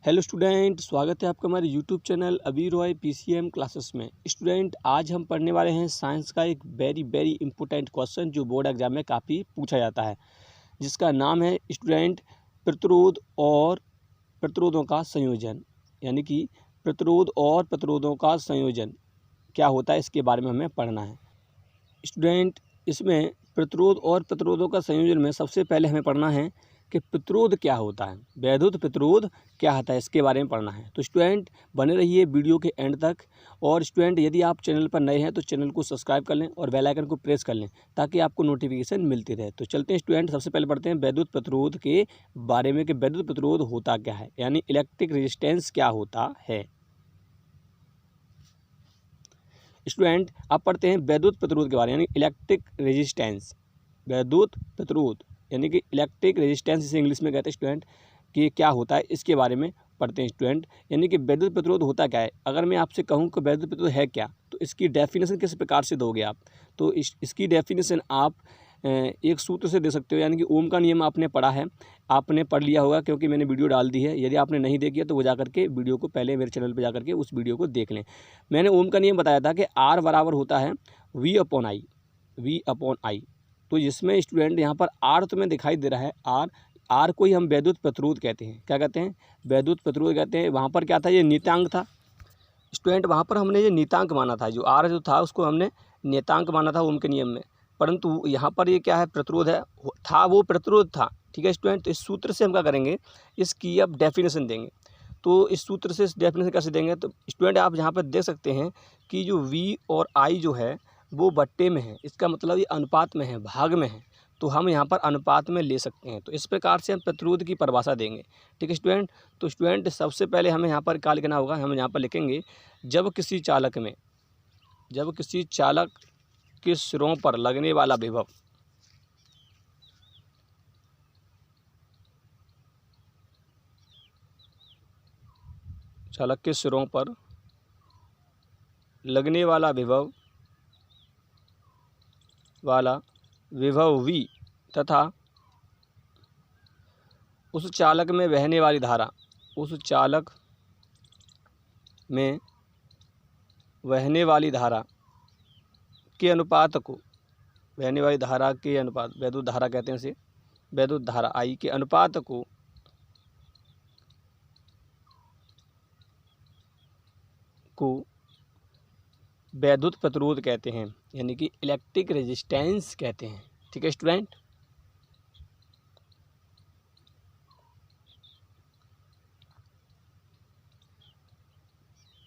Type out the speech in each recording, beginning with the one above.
Hello student, स्वागत है आपका हमारे यूट्यूब चैनल अभी रॉय पीसीएम क्लासेस में। स्टूडेंट, आज हम पढ़ने वाले हैं साइंस का एक वेरी इंपॉर्टेंट क्वेश्चन जो बोर्ड एग्जाम में काफ़ी पूछा जाता है, जिसका नाम है स्टूडेंट प्रतिरोध और प्रतिरोधों का संयोजन। यानी कि प्रतिरोध और प्रतिरोधों का संयोजन क्या होता है, इसके बारे में हमें पढ़ना है। स्टूडेंट, इसमें प्रतिरोध और प्रतिरोधों का संयोजन में सबसे पहले हमें पढ़ना है कि प्रतिरोध क्या होता है, वैद्युत प्रतिरोध क्या होता है, इसके बारे में पढ़ना है। तो स्टूडेंट, बने रहिए वीडियो के एंड तक। और स्टूडेंट, यदि आप चैनल पर नए हैं तो चैनल को सब्सक्राइब कर लें और बेल आइकन को प्रेस कर लें ताकि आपको नोटिफिकेशन मिलती रहे। तो चलते हैं स्टूडेंट, सबसे पहले पढ़ते हैं वैद्युत प्रतिरोध के बारे में कि वैद्युत प्रतिरोध होता क्या है, यानी इलेक्ट्रिक रेजिस्टेंस क्या होता है। स्टूडेंट, अब पढ़ते हैं वैद्युत प्रतिरोध के बारे में, यानी इलेक्ट्रिक रेजिस्टेंस। वैद्युत प्रतिरोध यानी कि इलेक्ट्रिक रेजिस्टेंस इसे इंग्लिश में कहते हैं स्टूडेंट, कि क्या होता है इसके बारे में पढ़ते हैं स्टूडेंट। यानी कि वैद्युत प्रतिरोध होता क्या है। अगर मैं आपसे कहूँ कि वैद्युत प्रतिरोध है क्या, तो इसकी डेफिनेशन किस प्रकार से दोगे आप। तो इसकी डेफिनेशन आप एक सूत्र से दे सकते हो, यानी कि ओम का नियम आपने पढ़ा है, आपने पढ़ लिया होगा क्योंकि मैंने वीडियो डाल दी है। यदि आपने नहीं देखी है तो वो जा करके वीडियो को पहले मेरे चैनल पर जा करके उस वीडियो को देख लें। मैंने ओम का नियम बताया था कि आर बराबर होता है वी अपॉन आई। तो जिसमें स्टूडेंट यहाँ पर आर तुम्हें दिखाई दे रहा है, आर को ही हम वैद्युत प्रतिरोध कहते हैं। क्या कहते हैं? वैद्युत प्रतिरोध कहते हैं। वहाँ पर क्या था, ये नियतांक था स्टूडेंट। वहाँ पर हमने ये नियतांक माना था, जो आर जो था उसको हमने नियतांक माना था ओम के नियम में। परंतु यहाँ पर ये क्या है, प्रतिरोध है, था वो प्रतिरोध था। ठीक है स्टूडेंट, तो इस सूत्र से हम क्या करेंगे, इसकी अब डेफिनेशन देंगे। तो इस सूत्र से डेफिनेशन कैसे देंगे, तो स्टूडेंट आप यहाँ पर देख सकते हैं कि जो वी और आई जो है वो बट्टे में है, इसका मतलब ये अनुपात में है, भाग में है। तो हम यहाँ पर अनुपात में ले सकते हैं। तो इस प्रकार से हम प्रतिरोध की परिभाषा देंगे। ठीक है स्टूडेंट। तो स्टूडेंट, सबसे पहले हमें यहाँ पर क्या लिखना होगा, हम यहाँ पर लिखेंगे जब किसी चालक के सिरों पर लगने वाला विभव चालक के सिरों पर लगने वाला विभव V तथा उस चालक में बहने वाली धारा के अनुपात को, बहने वाली धारा के अनुपात, वैद्युत धारा कहते हैं इसे, वैद्युत धारा I के अनुपात को वैद्युत प्रतिरोध कहते हैं, यानी कि इलेक्ट्रिक रेजिस्टेंस कहते हैं। ठीक है स्टूडेंट।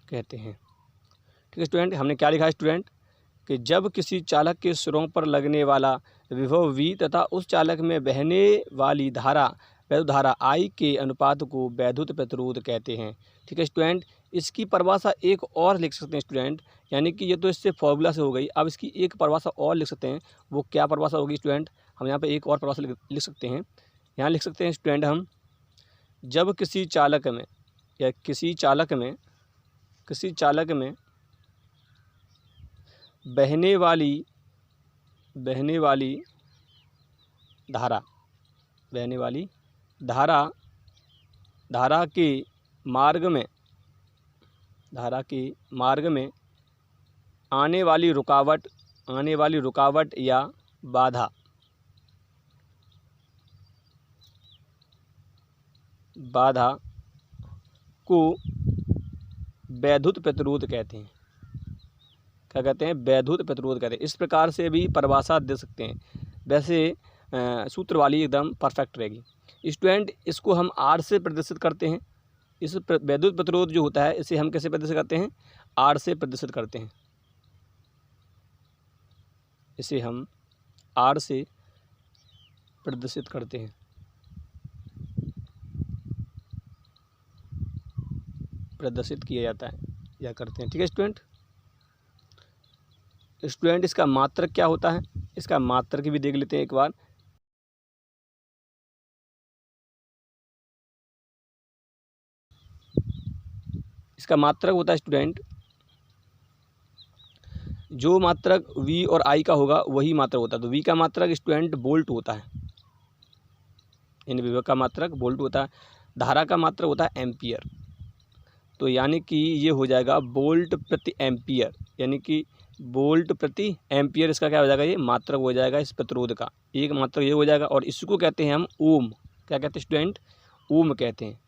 कहते हैं। ठीक है स्टूडेंट, हमने क्या लिखा है स्टूडेंट, कि जब किसी चालक के सिरों पर लगने वाला विभव V तथा उस चालक में बहने वाली वैद्युत धारा I के अनुपात को वैद्युत प्रतिरोध कहते हैं। ठीक है स्टूडेंट। इसकी परिभाषा एक और लिख सकते हैं स्टूडेंट, यानी कि ये तो इससे फॉर्मूला से हो गई। अब इसकी एक परिभाषा और लिख सकते हैं। वो क्या परिभाषा होगी स्टूडेंट, हम यहाँ पे एक और परिभाषा लिख सकते हैं। यहाँ लिख सकते हैं स्टूडेंट हम, जब किसी चालक में बहने वाली धारा के मार्ग में आने वाली रुकावट या बाधा को वैद्युत प्रतिरोध कहते हैं। क्या कहते हैं? वैद्युत प्रतिरोध कहते हैं। इस प्रकार से भी परिभाषा दे सकते हैं। वैसे सूत्र वाली एकदम परफेक्ट रहेगी स्टूडेंट। इसको हम आर से प्रदर्शित करते हैं। इस वैद्युत प्रतिरोध जो होता है इसे हम कैसे प्रदर्शित करते हैं, आर से प्रदर्शित करते हैं। इसे हम आर से प्रदर्शित करते हैं, प्रदर्शित किया जाता है या करते हैं। ठीक है स्टूडेंट। इसका मात्रक क्या होता है, इसका मात्रक भी देख लेते हैं एक बार। इसका मात्रक होता है स्टूडेंट, जो मात्रक V और I का होगा वही मात्रक होता है। तो V का मात्रक स्टूडेंट वोल्ट होता है, यानी विभव का मात्रक वोल्ट होता है। धारा का मात्रक होता है एम्पियर, तो यानी कि ये हो जाएगा वोल्ट प्रति एम्पियर, यानी कि वोल्ट प्रति एम्पियर इसका क्या हो जाएगा, ये मात्रक हो जाएगा इस प्रतिरोध का, एक मात्रक ये हो जाएगा। और इसको कहते हैं हम ओम, क्या कहते हैं स्टूडेंट, ओम कहते हैं,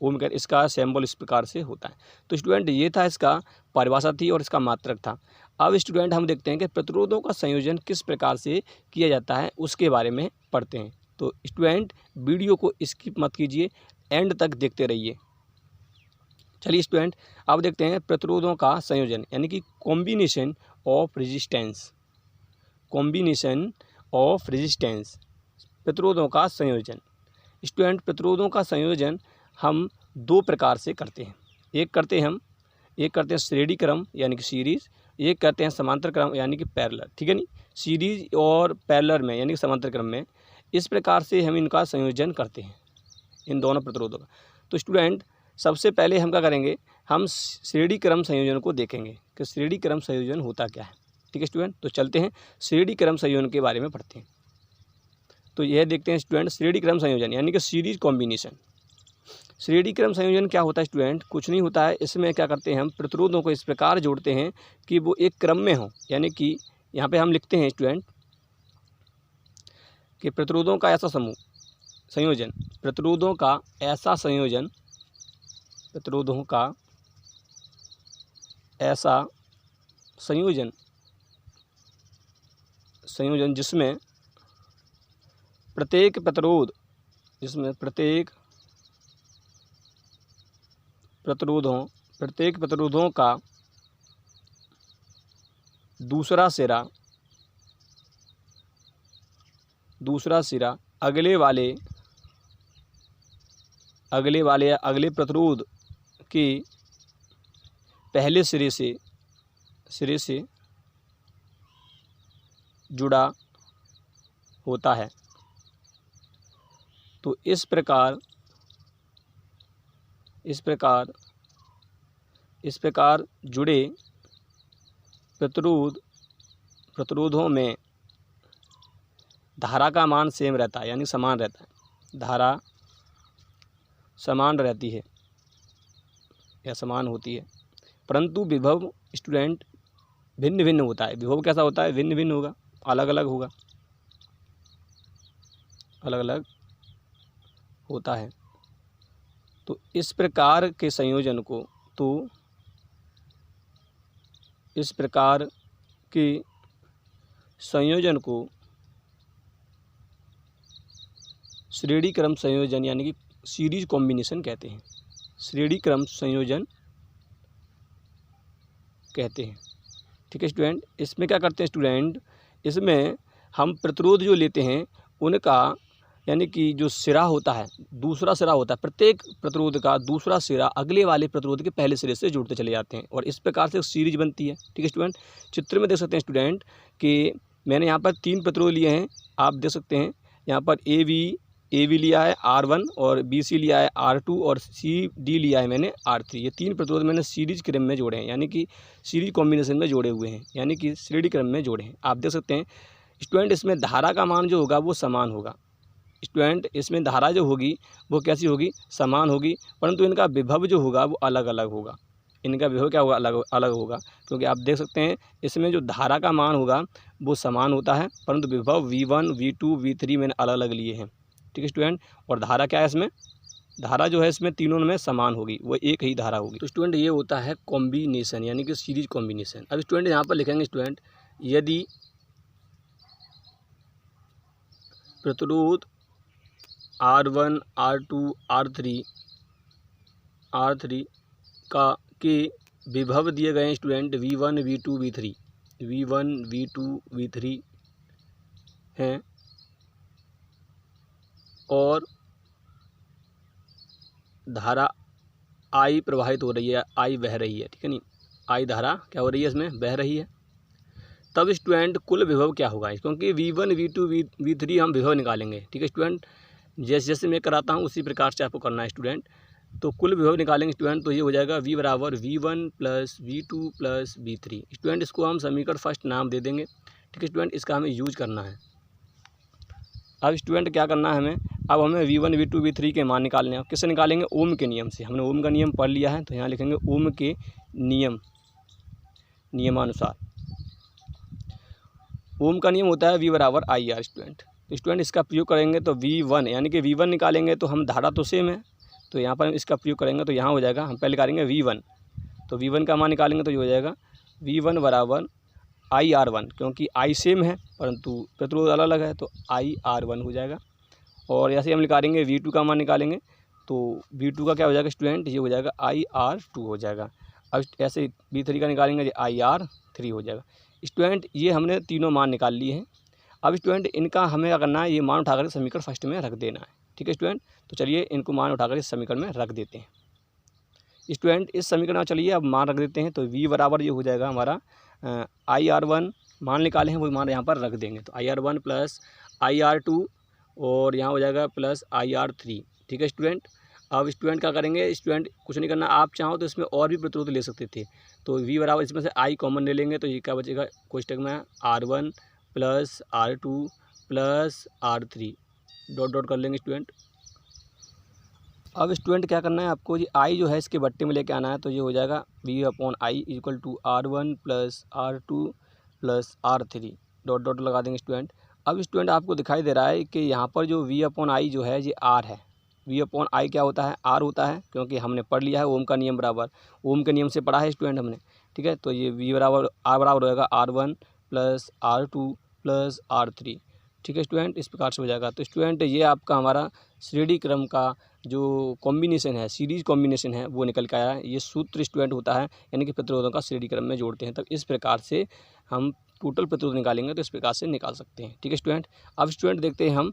ओम कहते हैं। इसका सिंबल इस प्रकार से होता है। तो स्टूडेंट ये था इसका परिभाषा थी और इसका मात्रक था। अब स्टूडेंट हम देखते हैं कि प्रतिरोधों का संयोजन किस प्रकार से किया जाता है उसके बारे में पढ़ते हैं। तो स्टूडेंट वीडियो को स्किप मत कीजिए, एंड तक देखते रहिए। चलिए स्टूडेंट अब देखते हैं प्रतिरोधों का संयोजन, यानी कि combination of resistance, combination of resistance, प्रतिरोधों का संयोजन। स्टूडेंट प्रतिरोधों का संयोजन हम दो प्रकार से करते हैं, एक करते हैं श्रेणी क्रम यानी कि सीरीज़, एक करते हैं समांतर क्रम यानी कि पैरेलल, ठीक है नहीं, सीरीज और पैरेलल में यानी कि समांतर क्रम में, इस प्रकार से हम इनका संयोजन करते हैं, इन दोनों प्रतिरोधों का। तो स्टूडेंट सबसे पहले हम क्या करेंगे, हम श्रेणी क्रम संयोजन को देखेंगे कि श्रेणी क्रम संयोजन होता क्या है। ठीक है स्टूडेंट, तो चलते हैं श्रेणी क्रम संयोजन के बारे में पढ़ते हैं। तो यह देखते हैं स्टूडेंट श्रेणी क्रम संयोजन यानी कि सीरीज कॉम्बिनेशन। श्रेणी क्रम संयोजन क्या होता है स्टूडेंट, कुछ नहीं होता है, इसमें क्या करते हैं हम प्रतिरोधों को इस प्रकार जोड़ते हैं कि वो एक क्रम में हो, यानी कि यहाँ पे हम लिखते हैं स्टूडेंट कि प्रतिरोधों का ऐसा समूह संयोजन, प्रतिरोधों का ऐसा संयोजन, प्रतिरोधों का ऐसा संयोजन जिसमें प्रत्येक प्रतिरोध, प्रत्येक प्रतिरोधों का दूसरा सिरा अगले प्रतिरोध के पहले सिरे से जुड़ा होता है। तो इस प्रकार जुड़े प्रतिरोधों में धारा का मान सेम रहता है, यानी समान रहता है, धारा समान रहती है या समान होती है, परंतु विभव स्टूडेंट भिन्न भिन्न होता है। विभव कैसा होता है, भिन्न भिन्न होगा, अलग अलग होता है। तो इस प्रकार के संयोजन को श्रेणी क्रम संयोजन यानी कि सीरीज कॉम्बिनेशन कहते हैं, श्रेणी क्रम संयोजन कहते हैं। ठीक है स्टूडेंट, इसमें क्या करते हैं स्टूडेंट, इसमें हम प्रतिरोध जो लेते हैं उनका यानी कि जो सिरा होता है, दूसरा सिरा होता है, प्रत्येक प्रतिरोध का दूसरा सिरा अगले वाले प्रतिरोध के पहले सिरे से जुड़ते चले जाते हैं और इस प्रकार से सीरीज बनती है। ठीक है स्टूडेंट, चित्र में देख सकते हैं स्टूडेंट कि मैंने यहाँ पर 3 प्रतिरोध लिए हैं, आप देख सकते हैं यहाँ पर ए वी लिया है R1 और BC लिया है R2 और CD लिया है मैंने R3। ये 3 प्रतिरोध मैंने सीरीज क्रम में जोड़े हैं, यानी कि सीरीज कॉम्बिनेशन में जोड़े हुए हैं, यानी कि श्रेणी क्रम में जोड़े हैं। आप देख सकते हैं स्टूडेंट इसमें धारा का मान जो होगा वो समान होगा। स्टूडेंट इसमें धारा जो होगी वो कैसी होगी, समान होगी, परंतु इनका विभव जो होगा वो अलग अलग होगा। इनका विभव क्या होगा, अलग होगा, क्योंकि आप देख सकते हैं इसमें जो धारा का मान होगा वो समान होता है, परंतु विभव V1 V2 V3 मैंने अलग अलग लिए हैं। ठीक है स्टूडेंट, और धारा क्या है इसमें, धारा जो है इसमें तीनों में समान होगी, वो एक ही धारा होगी। तो स्टूडेंट ये होता है कॉम्बिनेशन यानी कि सीरीज कॉम्बिनेशन। अब स्टूडेंट यहाँ पर लिखेंगे स्टूडेंट, यदि प्रतिरोध R1 R2 R3 के विभव दिए गए हैं स्टूडेंट V1 V2 V3 हैं और धारा I प्रवाहित हो रही है, I बह रही है। ठीक है नहीं, I धारा क्या हो रही है, इसमें बह रही है। तब स्टूडेंट कुल विभव क्या होगा, क्योंकि V1 V2 V3 हम विभव निकालेंगे। ठीक है स्टूडेंट, जैसे जैसे मैं कराता हूँ उसी प्रकार से आपको करना है स्टूडेंट। तो कुल विभव निकालेंगे स्टूडेंट, तो ये हो जाएगा V बराबर V1 + V2 + V3। स्टूडेंट इसको हम समीकरण फर्स्ट नाम दे देंगे। ठीक है स्टूडेंट, इसका हमें यूज करना है। अब स्टूडेंट क्या करना है हमें, अब हमें V1 V2 V3 के मान निकालने हैं। किससे निकालेंगे? ओम के नियम से। हमने ओम का नियम पढ़ लिया है, तो यहाँ लिखेंगे ओम के नियमानुसार। ओम का नियम होता है V बराबर IR स्टूडेंट। तो स्टूडेंट इसका प्रयोग करेंगे तो V1 यानी कि V1 निकालेंगे तो हम धारा तो सेम है, तो यहाँ पर इसका प्रयोग करेंगे तो यहाँ हो जाएगा, हम पहले निकालेंगे V1, तो V1 का मान निकालेंगे तो ये हो जाएगा V1 बराबर IR1, क्योंकि I सेम है परंतु प्रतिरोध अलग अलग है तो IR1 हो जाएगा। और ऐसे हम निकालेंगे V2 का मान निकालेंगे तो V2 का क्या हो जाएगा स्टूडेंट, ये हो जाएगा IR2 हो जाएगा। अब ऐसे V3 का निकालेंगे, ये IR3 हो जाएगा। स्टूडेंट ये हमने तीनों मान निकाल लिए हैं। अब स्टूडेंट इनका हमें क्या करना है, ये मान उठाकर समीकरण फर्स्ट में रख देना है। ठीक है स्टूडेंट, तो चलिए इनको मान उठाकर इस समीकरण में रख देते हैं। स्टूडेंट इस समीकरण में चलिए अब मान रख देते हैं, तो V बराबर ये हो जाएगा हमारा IR1 मान निकाले हैं वो मान यहाँ पर रख देंगे, तो IR1 प्लस IR2 और यहाँ हो जाएगा प्लस IR3। ठीक है स्टूडेंट, अब स्टूडेंट क्या करेंगे, स्टूडेंट कुछ नहीं करना, आप चाहो तो इसमें और भी प्रतिरोध ले सकते थे। तो V बराबर इसमें से I कॉमन ले लेंगे तो ये क्या बचेगा कोष्टक में R1 plus R2 plus R3 dot dot कर लेंगे स्टूडेंट। अब स्टूडेंट क्या करना है आपको, ये I जो है इसके बट्टे में लेके आना है, तो ये हो जाएगा V/I equal to R1 plus R2 plus R3 dot dot लगा देंगे स्टूडेंट। अब स्टूडेंट आपको दिखाई दे रहा है कि यहाँ पर जो V/I जो है ये R है। V/I क्या होता है, R होता है, क्योंकि हमने पढ़ लिया है ओम का नियम बराबर, ओम के नियम से पढ़ा है स्टूडेंट हमने। ठीक है, तो ये V बराबर R बराबर होगा R1 plus R2 plus R3। ठीक है स्टूडेंट, इस प्रकार से हो जाएगा। तो स्टूडेंट ये आपका हमारा श्रेणी क्रम का जो कॉम्बिनेशन है, सीरीज कॉम्बिनेशन है, वो निकल के आया है। ये सूत्र स्टूडेंट होता है, यानी कि प्रतिरोधों का श्रेणी क्रम में जोड़ते हैं, तब इस प्रकार से हम टोटल प्रतिरोध निकालेंगे तो इस प्रकार से निकाल सकते हैं। ठीक है स्टूडेंट, अब स्टूडेंट देखते हैं हम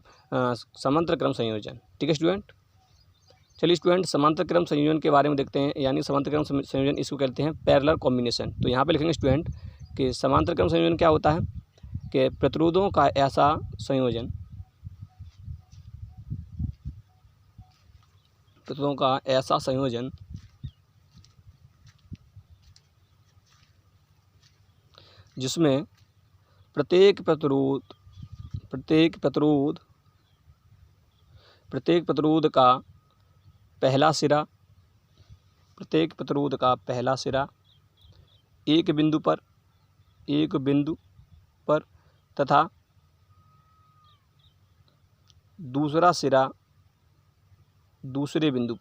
समांतर क्रम संयोजन। ठीक है स्टूडेंट, चलिए स्टूडेंट समांतर क्रम संयोजन के बारे में देखते हैं, यानी समांतर क्रम संयोजन इसको कहते हैं पैरेलल कॉम्बिनेशन। तो यहाँ पे लिखेंगे स्टूडेंट कि समांतर क्रम संयोजन क्या होता है कि प्रतिरोधों का ऐसा संयोजन, प्रतिरोधों का ऐसा संयोजन जिसमें प्रत्येक प्रतिरोध का पहला सिरा एक बिंदु पर तथा दूसरा सिरा दूसरे बिंदु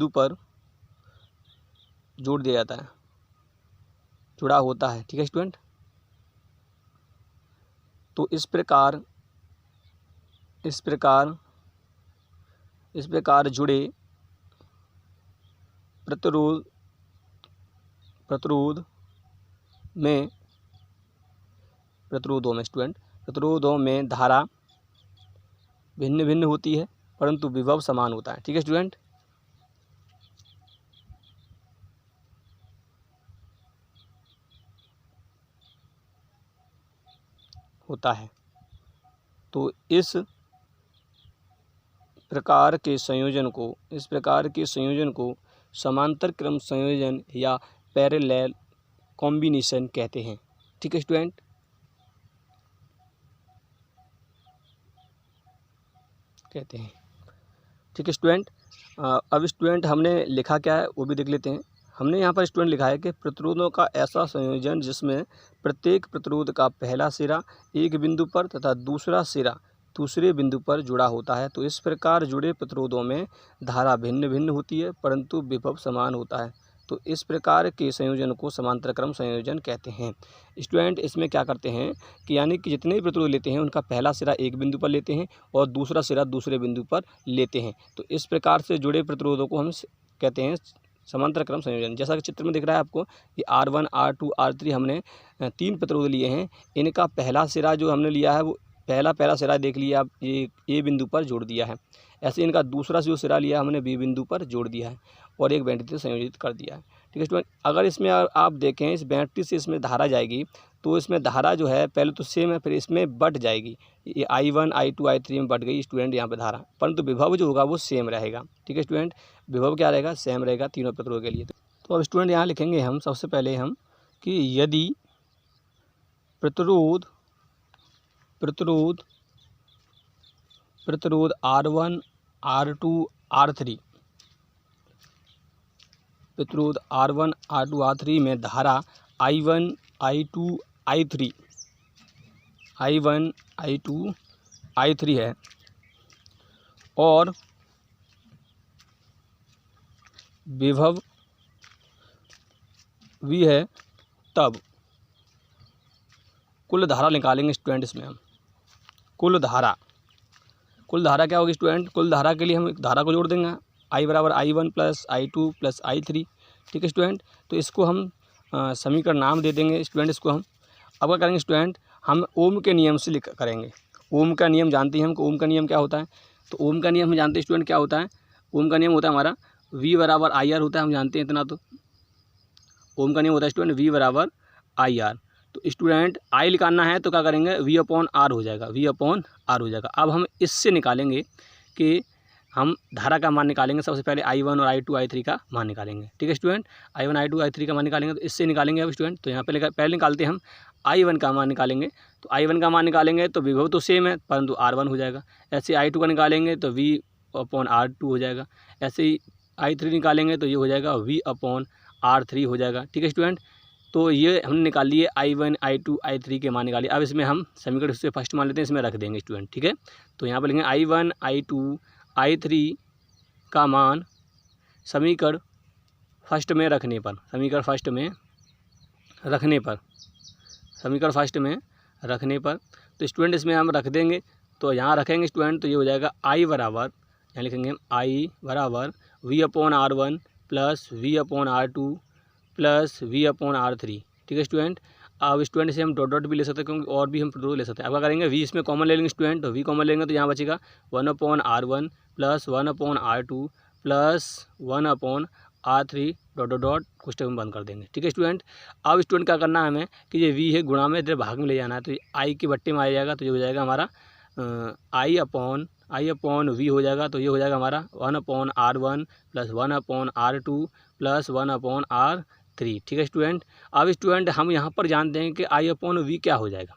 पर जोड़ दिया जाता है, जुड़ा होता है। ठीक है स्टूडेंट, तो इस प्रकार जुड़े प्रतिरोधों में धारा भिन्न भिन्न होती है परंतु विभव समान होता है। ठीक है स्टूडेंट, होता है। तो इस प्रकार के संयोजन को समांतर क्रम संयोजन या पैरेलल कॉम्बिनेशन कहते हैं। ठीक है स्टूडेंट, कहते हैं। ठीक है स्टूडेंट, अब स्टूडेंट हमने लिखा क्या है वो भी देख लेते हैं। हमने यहाँ पर स्टूडेंट लिखा है कि प्रतिरोधों का ऐसा संयोजन जिसमें प्रत्येक प्रतिरोध का पहला सिरा एक बिंदु पर तथा दूसरा सिरा दूसरे बिंदु पर जुड़ा होता है। तो इस प्रकार जुड़े प्रतिरोधों में धारा भिन्न भिन्न होती है परंतु विभव समान होता है। तो इस प्रकार के संयोजन को समांतर क्रम संयोजन कहते हैं। स्टूडेंट इसमें क्या करते हैं कि यानी कि जितने भी प्रतिरोध लेते हैं उनका पहला सिरा एक बिंदु पर लेते हैं और दूसरा सिरा दूसरे बिंदु पर लेते हैं। तो इस प्रकार से जुड़े प्रतिरोधों को हम कहते हैं समांतर क्रम संयोजन। जैसा कि चित्र में दिख रहा है आपको, ये R1 R2 R3 हमने 3 प्रतिरोध लिए हैं। इनका पहला सिरा जो हमने लिया है वो पहला सिरा देख लिया आप, ये ए बिंदु पर जोड़ दिया है। ऐसे इनका दूसरा जो सिरा लिया हमने बी बिंदु पर जोड़ दिया है और एक बैटरी से संयोजित कर दिया है। ठीक है स्टूडेंट, अगर इसमें आप देखें इस बैटरी से इसमें धारा जाएगी तो इसमें धारा जो है पहले तो सेम है, फिर इसमें बढ़ जाएगी। ये I1 I2 I3 में बढ़ गई स्टूडेंट यहाँ पे धारा, परंतु विभव जो होगा वो सेम रहेगा। ठीक है स्टूडेंट, विभव क्या रहेगा, सेम रहेगा तीनों प्रतिरोध के लिए। तो अब स्टूडेंट यहाँ लिखेंगे हम सबसे पहले हम कि यदि प्रतिरोध R1 R2 R3, प्रतिरोध R1 R2 R3 में धारा I1 I2 I3 है और विभव V है, तब कुल धारा निकालेंगे स्टूडेंट। इसमें हम कुल धारा क्या होगी स्टूडेंट? कुल धारा के लिए हम धारा को जोड़ देंगे, I बराबर I1 plus I2 plus I3। ठीक है स्टूडेंट, तो इसको हम समीकरण नाम दे देंगे स्टूडेंट। इसको हम अब क्या करेंगे स्टूडेंट, हम ओम के नियम से करेंगे। ओम का नियम जानते हैं हमको, ओम का नियम क्या होता है? तो ओम का नियम हम जानते हैं स्टूडेंट क्या होता है। ओम का नियम होता है हमारा V बराबर IR होता है, हम जानते हैं इतना। तो ओम का नियम होता है स्टूडेंट V बराबर IR। तो स्टूडेंट I निकालना है तो क्या करेंगे, V/R हो जाएगा, V/R हो जाएगा। अब हम इससे निकालेंगे कि हम धारा का मान निकालेंगे। सबसे पहले I1 और I2 I3 का मान निकालेंगे। ठीक है स्टूडेंट, I1 I2 I3 का मान निकालेंगे, तो इससे निकालेंगे अब स्टूडेंट। तो यहाँ पहले निकालते हैं हम I1 का मान निकालेंगे। तो I1 का मान निकालेंगे तो विभव तो सेम है परंतु R1 हो जाएगा। ऐसे I2 का निकालेंगे तो V/R2 हो जाएगा। ऐसे ही I3 निकालेंगे तो ये हो जाएगा V/R3 हो जाएगा। ठीक है स्टूडेंट, तो ये हमने निकाल लिए I1 I2 I3 के मान निकालिए। अब इसमें हम समीकरण से फर्स्ट मान लेते हैं, इसमें रख देंगे स्टूडेंट। ठीक है, तो यहाँ पर लिखेंगे I1 I2 I3 का मान समीकरण फर्स्ट में रखने पर, तो स्टूडेंट इसमें हम रख देंगे। तो यहाँ रखेंगे स्टूडेंट, तो ये हो जाएगा I बराबर, यहाँ लिखेंगे हम I बराबर V/R1 plus V/R2 plus V/R3। ठीक है स्टूडेंट, अब स्टूडेंट इसे हम डॉट भी ले सकते हैं, क्योंकि और भी हम प्रतिरोध ले सकते हैं। अब क्या करेंगे, V इसमें कॉमन ले लेंगे स्टूडेंट। तो V कॉमन लेंगे तो यहाँ बचेगा 1/R1 plus 1/R2 plus 1/R3 dot question बंद कर देंगे। ठीक है स्टूडेंट, अब स्टूडेंट क्या करना है हमें कि ये V है गुणा में इधर भाग में ले जाना है। तो I के बट्टे में आ जाएगा, तो ये हो जाएगा हमारा I/V हो जाएगा। तो ये हो जाएगा हमारा 1/R1 plus 1/R2 plus 1/R3। ठीक है स्टूडेंट, अब स्टूडेंट हम यहाँ पर जानते हैं कि I/V क्या हो जाएगा।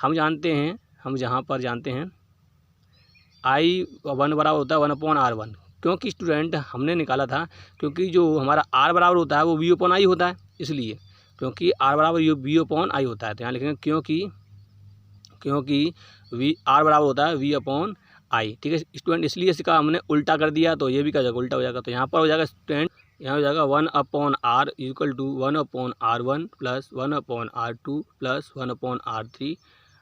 हम यहाँ पर जानते हैं I1 बराबर होता है 1/R1, क्योंकि स्टूडेंट हमने निकाला था, क्योंकि जो हमारा R बराबर होता है वो V/I होता है, इसलिए क्योंकि R बराबर V/I होता है। तो यहाँ लिखेंगे क्योंकि R बराबर होता है V/I। ठीक है स्टूडेंट, इसलिए इसका हमने उल्टा कर दिया, तो ये भी क्या हो जाएगा, उल्टा हो जाएगा। तो यहाँ पर हो जाएगा स्टूडेंट, यहाँ हो जाएगा 1/R equal to 1/R1 plus 1/R2 plus 1/R3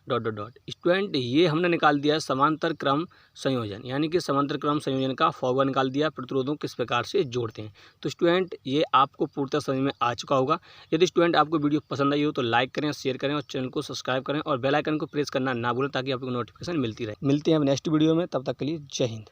dot. Student ये हमने निकाल दिया समांतर क्रम संयोजन, यानी कि समांतर क्रम संयोजन का फॉर्मूला निकाल दिया, प्रतिरोधों किस प्रकार से जोड़ते हैं। तो स्टूडेंट ये आपको पूर्णतः समझ में आ चुका होगा। यदि स्टूडेंट आपको वीडियो पसंद आई हो तो लाइक करें, शेयर करें और चैनल को सब्सक्राइब करें और बेल आइकन को प्रेस करना ना भूलें, ताकि आपको नोटिफिकेशन मिलती रहे। मिलते हैं अब नेक्स्ट वीडियो में, तब तक के लिए जय हिंद।